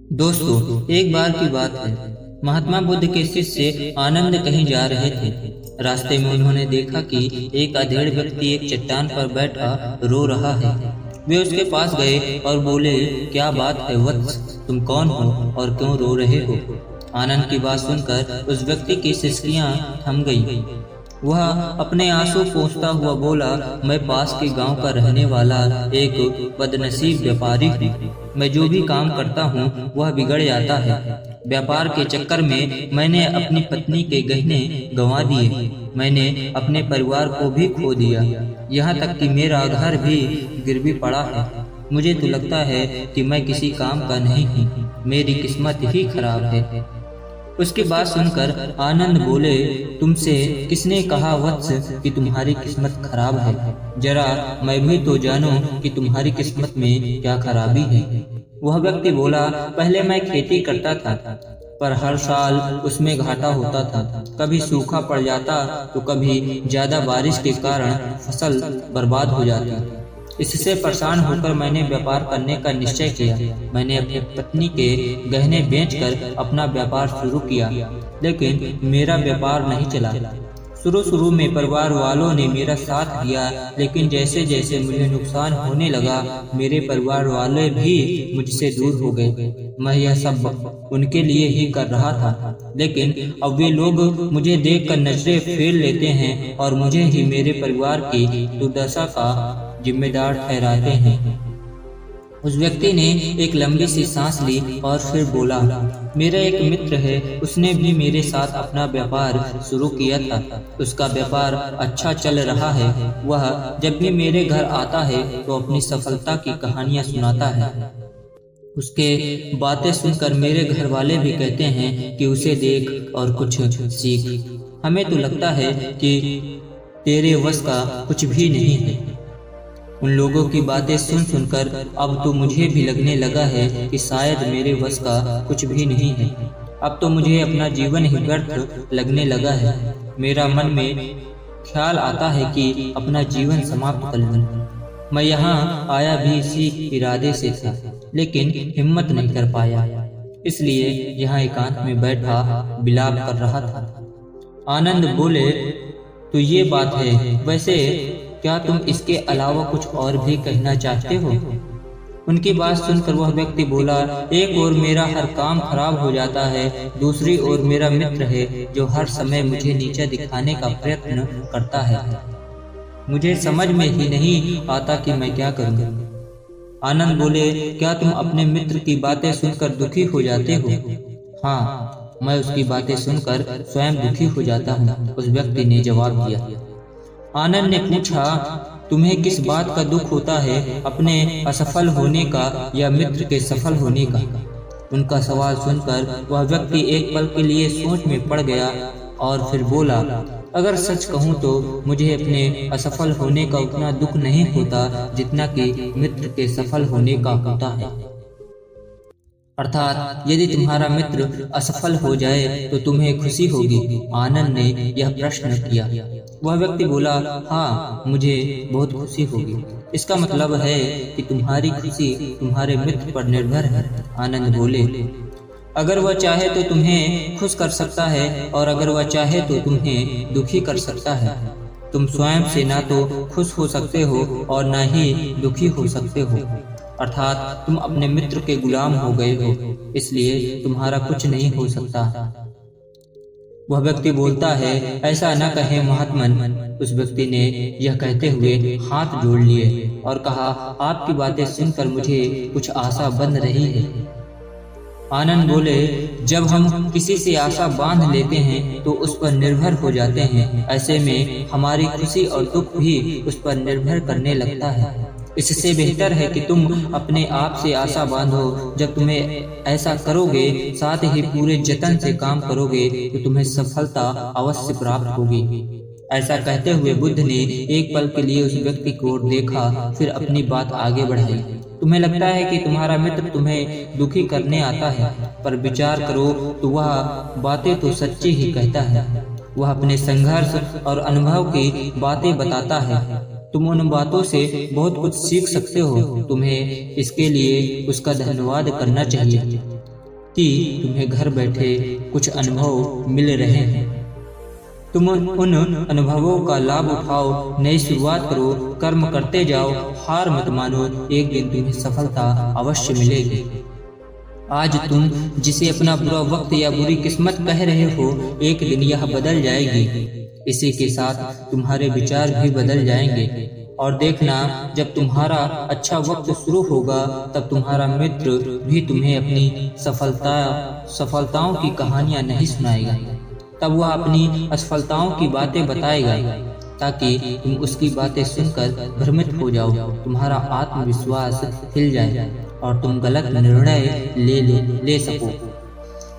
दोस्तों, एक बार की बात है। महात्मा बुद्ध के शिष्य आनंद कहीं जा रहे थे। रास्ते में उन्होंने देखा कि एक अधेड़ व्यक्ति एक चट्टान पर बैठा रो रहा है। वे उसके पास गए और बोले, क्या बात है वत्स, तुम कौन हो और क्यों रो रहे हो? आनंद की बात सुनकर उस व्यक्ति की सिसकियां थम गई। वह अपने आंसू पोंछता हुआ बोला, मैं पास के गांव का रहने वाला एक बदनसीब व्यापारी हूँ। मैं जो भी काम करता हूँ वह बिगड़ जाता है। व्यापार के चक्कर में मैंने अपनी पत्नी के गहने गंवा दिए। मैंने अपने परिवार को भी खो दिया। यहाँ तक कि मेरा घर भी गिरवी पड़ा है। मुझे तो लगता है कि मैं किसी काम का नहीं हूँ। मेरी किस्मत ही खराब है। उसकी बात सुनकर आनंद बोले, तुमसे किसने कहा वत्स कि तुम्हारी किस्मत खराब है? जरा मैं भी तो जानूं कि तुम्हारी किस्मत में क्या खराबी है। वह व्यक्ति बोला, पहले मैं खेती करता था, पर हर साल उसमें घाटा होता था। कभी सूखा पड़ जाता तो कभी ज्यादा बारिश के कारण फसल बर्बाद हो जाती। इससे परेशान होकर मैंने व्यापार करने का निश्चय किया। मैंने अपनी पत्नी के गहने बेचकर अपना व्यापार शुरू किया, लेकिन मेरा व्यापार नहीं चला। शुरू में परिवार वालों ने मेरा साथ दिया, लेकिन जैसे जैसे मुझे नुकसान होने लगा, मेरे परिवार वाले भी मुझसे दूर हो गए। मैं यह सब उनके लिए ही कर रहा था, लेकिन अब वे लोग मुझे देखकर नजरें फेर लेते हैं और मुझे ही मेरे परिवार की दुर्दशा का जिम्मेदार ठहराते हैं। उस व्यक्ति ने एक लंबी सी सांस ली और फिर बोला, मेरा एक मित्र है, उसने भी मेरे साथ अपना व्यापार शुरू किया था। उसका व्यापार अच्छा चल रहा है। वह जब भी मेरे घर आता है तो अपनी सफलता की कहानियां सुनाता है। उसके बातें सुनकर मेरे घर वाले भी कहते हैं कि उसे देख और कुछ सीख। हमें तो लगता है कि तेरे वश का कुछ भी नहीं है। उन लोगों की बातें सुनकर अब तो मुझे भी लगने लगा है कि शायद मेरे वश का कुछ भी नहीं है। अब तो मुझे अपना जीवन ही व्यर्थ लगने लगा है। मेरा मन में ख्याल आता है कि अपना जीवन समाप्त कर लूं। मैं यहाँ आया भी इसी इरादे से था, लेकिन हिम्मत नहीं कर पाया, इसलिए यहाँ एकांत में बैठा विलाप कर रहा था। आनंद बोले, तो ये बात है। वैसे क्या तुम इसके अलावा कुछ और भी कहना चाहते हो? उनकी बात सुनकर वह व्यक्ति बोला, एक ओर मेरा हर काम खराब हो जाता है, दूसरी ओर मेरा मित्र है जो हर समय मुझे नीचा दिखाने का प्रयत्न करता है। मुझे समझ में ही नहीं आता कि मैं क्या करूं। आनंद बोले, क्या तुम अपने मित्र की बातें सुनकर दुखी हो जाते हो? हाँ, मैं उसकी बातें सुनकर स्वयं दुखी हो जाता हूँ, उस व्यक्ति ने जवाब दिया। आनंद ने पूछा, तुम्हें किस बात का दुख होता है, अपने असफल होने का या मित्र के सफल होने का? उनका सवाल सुनकर वह व्यक्ति एक पल के लिए सोच में पड़ गया और फिर बोला, अगर सच कहूँ तो मुझे अपने असफल होने का उतना दुख नहीं होता जितना कि मित्र के सफल होने का होता है। अर्थात यदि तुम्हारा मित्र असफल हो जाए तो तुम्हें खुशी होगी? आनंद ने यह प्रश्न किया। वह व्यक्ति बोला, हाँ, मुझे बहुत खुशी होगी। इसका मतलब है कि तुम्हारी खुशी तुम्हारे मित्र पर निर्भर है। आनंद बोले, अगर वह चाहे तो तुम्हें खुश कर सकता है और अगर वह चाहे तो तुम्हें दुखी कर सकता है। तुम स्वयं से ना तो खुश हो सकते हो और ना ही दुखी हो सकते हो। अर्थात तुम अपने मित्र के गुलाम हो गए हो, इसलिए तुम्हारा कुछ नहीं हो सकता। वह व्यक्ति बोलता है, ऐसा न कहे महात्मन। उस व्यक्ति ने यह कहते हुए हाथ जोड़ लिए और कहा, आपकी बातें सुनकर मुझे कुछ आशा बन रही है। आनंद बोले, जब हम किसी से आशा बांध लेते हैं तो उस पर निर्भर हो जाते हैं। ऐसे में हमारी खुशी और दुख भी उस पर निर्भर करने लगता है। इससे बेहतर है कि तुम अपने आप से आशा बांधो। जब तुम्हें ऐसा करोगे, साथ ही पूरे जतन से काम करोगे, तो तुम्हें सफलता अवश्य प्राप्त होगी। ऐसा कहते हुए बुद्ध ने एक पल के लिए उस व्यक्ति की ओर देखा, फिर अपनी बात आगे बढ़ाई। तुम्हें लगता है कि तुम्हारा मित्र तुम्हें दुखी करने आता है, पर विचार करो तो वह बातें तो सच्ची ही कहता है। वह अपने संघर्ष और अनुभव की बातें बताता है। तुम उन बातों से बहुत कुछ सीख सकते हो। तुम्हें इसके लिए उसका धन्यवाद करना चाहिए। कि तुम्हें घर बैठे कुछ अनुभव मिल रहे हैं। तुम उन अनुभवों का लाभ उठाओ, नई शुरुआत करो, कर्म करते जाओ, हार मत मानो, एक दिन तुम्हें सफलता अवश्य मिलेगी। आज तुम जिसे अपना बुरा वक्त या बुरी किस्मत कह रहे हो, एक दिन यह बदल जाएगी। इसी के साथ तुम्हारे विचार भी बदल जाएंगे। और देखना, जब तुम्हारा अच्छा वक्त शुरू होगा तब तुम्हारा मित्र भी तुम्हें अपनी सफलताओं की कहानियां नहीं सुनाएगा। तब वह अपनी असफलताओं की बातें बताएगा ताकि तुम उसकी बातें सुनकर भ्रमित हो जाओ, तुम्हारा आत्मविश्वास हिल जाए और तुम गलत निर्णय ले सको।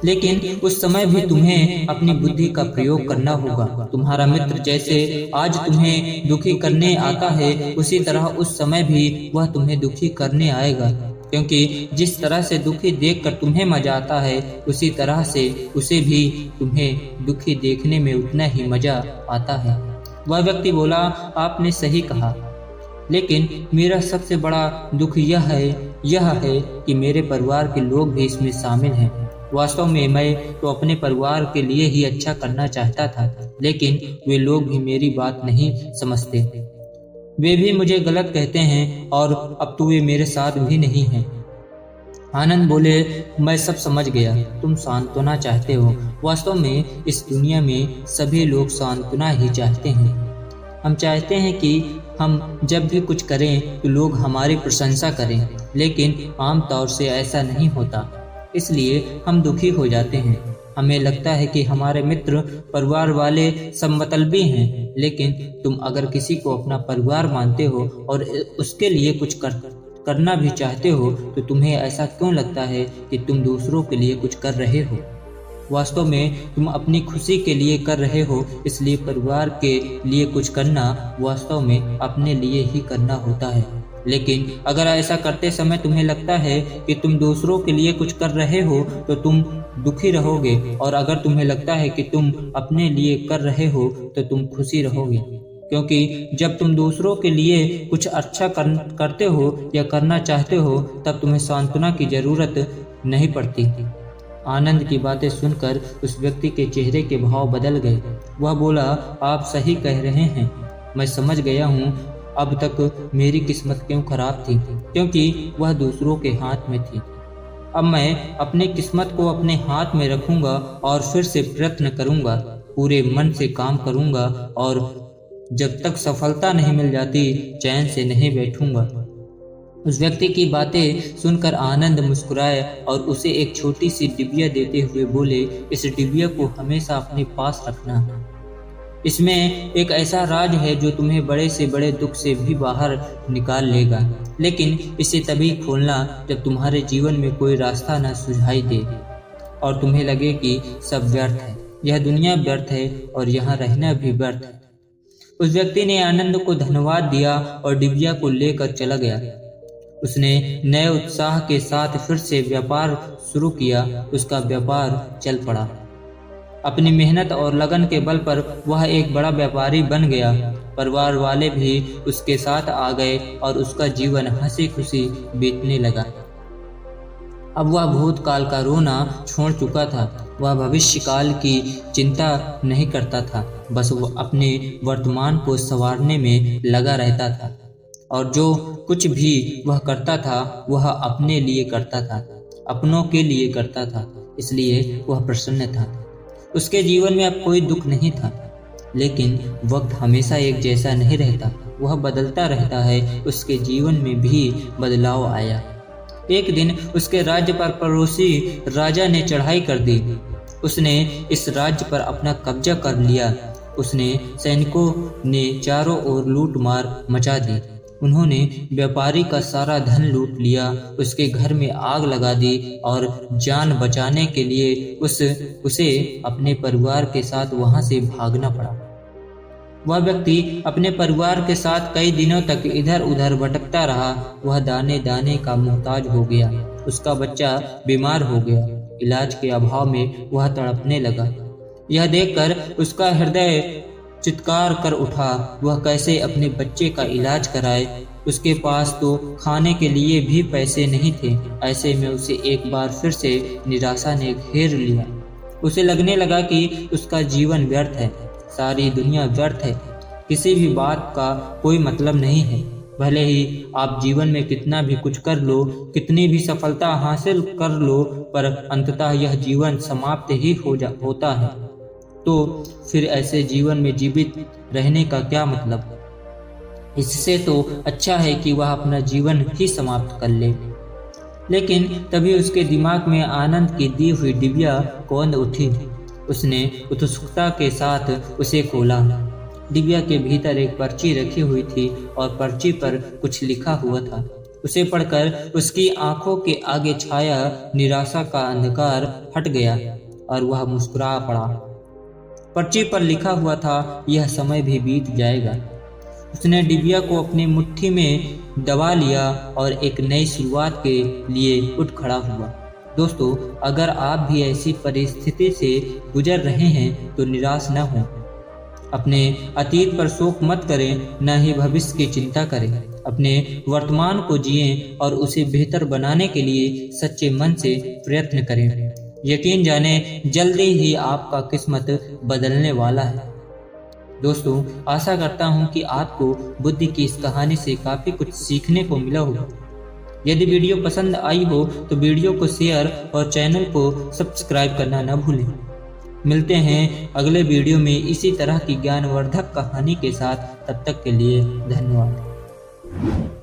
लेकिन उस समय भी तुम्हें अपनी बुद्धि का प्रयोग करना होगा। तुम्हारा मित्र जैसे आज तुम्हें दुखी करने आता है, उसी तरह उस समय भी वह तुम्हें दुखी करने आएगा, क्योंकि जिस तरह से दुखी देखकर तुम्हें मजा आता है, उसी तरह से उसे भी तुम्हें दुखी देखने में उतना ही मजा आता है। वह व्यक्ति बोला, आपने सही कहा, लेकिन मेरा सबसे बड़ा दुख यह है कि मेरे परिवार के लोग भी इसमें शामिल हैं। वास्तव में मैं तो अपने परिवार के लिए ही अच्छा करना चाहता था, लेकिन वे लोग भी मेरी बात नहीं समझते। वे भी मुझे गलत कहते हैं और अब तो वे मेरे साथ भी नहीं हैं। आनंद बोले, मैं सब समझ गया, तुम सांत्वना चाहते हो। वास्तव में इस दुनिया में सभी लोग सांत्वना ही चाहते हैं। हम चाहते हैं कि हम जब भी कुछ करें तो लोग हमारी प्रशंसा करें, लेकिन आमतौर से ऐसा नहीं होता, इसलिए हम दुखी हो जाते हैं। हमें लगता है कि हमारे मित्र परिवार वाले सब मतलबी हैं, लेकिन तुम अगर किसी को अपना परिवार मानते हो और उसके लिए कुछ करना भी चाहते हो, तो तुम्हें ऐसा क्यों लगता है कि तुम दूसरों के लिए कुछ कर रहे हो? वास्तव में तुम अपनी खुशी के लिए कर रहे हो, इसलिए परिवार के लिए कुछ करना वास्तव में अपने लिए ही करना होता है। लेकिन अगर ऐसा करते समय तुम्हें लगता है कि तुम दूसरों के लिए कुछ कर रहे हो, तो तुम दुखी रहोगे, और अगर तुम्हें लगता है कि तुम अपने लिए कर रहे हो तो तुम खुशी रहोगे, क्योंकि जब तुम दूसरों के लिए कुछ अच्छा करते हो या करना चाहते हो, तब तुम्हें सांत्वना की जरूरत नहीं पड़ती। आनंद की बातें सुनकर उस व्यक्ति के चेहरे के भाव बदल गए। वह बोला, आप सही कह रहे हैं, मैं समझ गया हूँ अब तक मेरी किस्मत क्यों खराब थी, क्योंकि वह दूसरों के हाथ में थी। अब मैं अपनी किस्मत को अपने हाथ में रखूंगा और फिर से प्रयत्न करूंगा, पूरे मन से काम करूंगा, और जब तक सफलता नहीं मिल जाती चैन से नहीं बैठूंगा। उस व्यक्ति की बातें सुनकर आनंद मुस्कुराए और उसे एक छोटी सी डिबिया देते हुए बोले, इस डिबिया को हमेशा अपने पास रखना। इसमें एक ऐसा राज है जो तुम्हें बड़े से बड़े दुख से भी बाहर निकाल लेगा, लेकिन इसे तभी खोलना जब तुम्हारे जीवन में कोई रास्ता न सुझाई दे और तुम्हें लगे कि सब व्यर्थ है, यह दुनिया व्यर्थ है और यहाँ रहना भी व्यर्थ है। उस व्यक्ति ने आनंद को धन्यवाद दिया और डिबिया को लेकर चला गया। उसने नए उत्साह के साथ फिर से व्यापार शुरू किया। उसका व्यापार चल पड़ा। अपनी मेहनत और लगन के बल पर वह एक बड़ा व्यापारी बन गया। परिवार वाले भी उसके साथ आ गए और उसका जीवन हंसी खुशी बीतने लगा। अब वह भूतकाल का रोना छोड़ चुका था। वह भविष्य काल की चिंता नहीं करता था, बस वो अपने वर्तमान को संवारने में लगा रहता था, और जो कुछ भी वह करता था वह अपने लिए करता था, अपनों के लिए करता था, इसलिए वह प्रसन्न था। उसके जीवन में अब कोई दुख नहीं था। लेकिन वक्त हमेशा एक जैसा नहीं रहता, वह बदलता रहता है। उसके जीवन में भी बदलाव आया। एक दिन उसके राज्य पर पड़ोसी राजा ने चढ़ाई कर दी। उसने इस राज्य पर अपना कब्जा कर लिया। उसने सैनिकों ने चारों ओर लूट मार मचा दी। उन्होंने व्यापारी का सारा धन लूट लिया, उसके घर में आग लगा दी और जान बचाने के लिए उसे अपने परिवार के साथ वहां से भागना पड़ा। वह व्यक्ति अपने परिवार के साथ कई दिनों तक इधर उधर भटकता रहा। वह दाने दाने का मोहताज हो गया। उसका बच्चा बीमार हो गया। इलाज के अभाव में वह तड़पने लगा। यह देखकर उसका हृदय चित्कार कर उठा। वह कैसे अपने बच्चे का इलाज कराए। उसके पास तो खाने के लिए भी पैसे नहीं थे। ऐसे में उसे एक बार फिर से निराशा ने घेर लिया। उसे लगने लगा कि उसका जीवन व्यर्थ है, सारी दुनिया व्यर्थ है, किसी भी बात का कोई मतलब नहीं है। भले ही आप जीवन में कितना भी कुछ कर लो, कितनी भी सफलता हासिल कर लो, पर अंततः यह जीवन समाप्त ही होता है। तो फिर ऐसे जीवन में जीवित रहने का क्या मतलब? इससे तो अच्छा है कि वह अपना जीवन ही समाप्त कर ले। लेकिन तभी उसके दिमाग में आनंद की दी हुई डिबिया कौंध उठी। उसने उत्सुकता के साथ उसे खोला। डिबिया के भीतर एक पर्ची रखी हुई थी और पर्ची पर कुछ लिखा हुआ था। उसे पढ़कर उसकी आंखों के आगे छाया निराशा का अंधकार हट गया और वह मुस्कुरा पड़ा। पर्ची पर लिखा हुआ था, यह समय भी बीत जाएगा। उसने डिबिया को अपनी मुट्ठी में दबा लिया और एक नई शुरुआत के लिए उठ खड़ा हुआ। दोस्तों, अगर आप भी ऐसी परिस्थिति से गुजर रहे हैं तो निराश न हों। अपने अतीत पर शोक मत करें, न ही भविष्य की चिंता करें। अपने वर्तमान को जिएं और उसे बेहतर बनाने के लिए सच्चे मन से प्रयत्न करें। यकीन जाने जल्दी ही आपका किस्मत बदलने वाला है। दोस्तों, आशा करता हूं कि आपको बुद्धि की इस कहानी से काफ़ी कुछ सीखने को मिला होगा। यदि वीडियो पसंद आई हो तो वीडियो को शेयर और चैनल को सब्सक्राइब करना न भूलें। मिलते हैं अगले वीडियो में इसी तरह की ज्ञानवर्धक कहानी के साथ। तब तक के लिए धन्यवाद।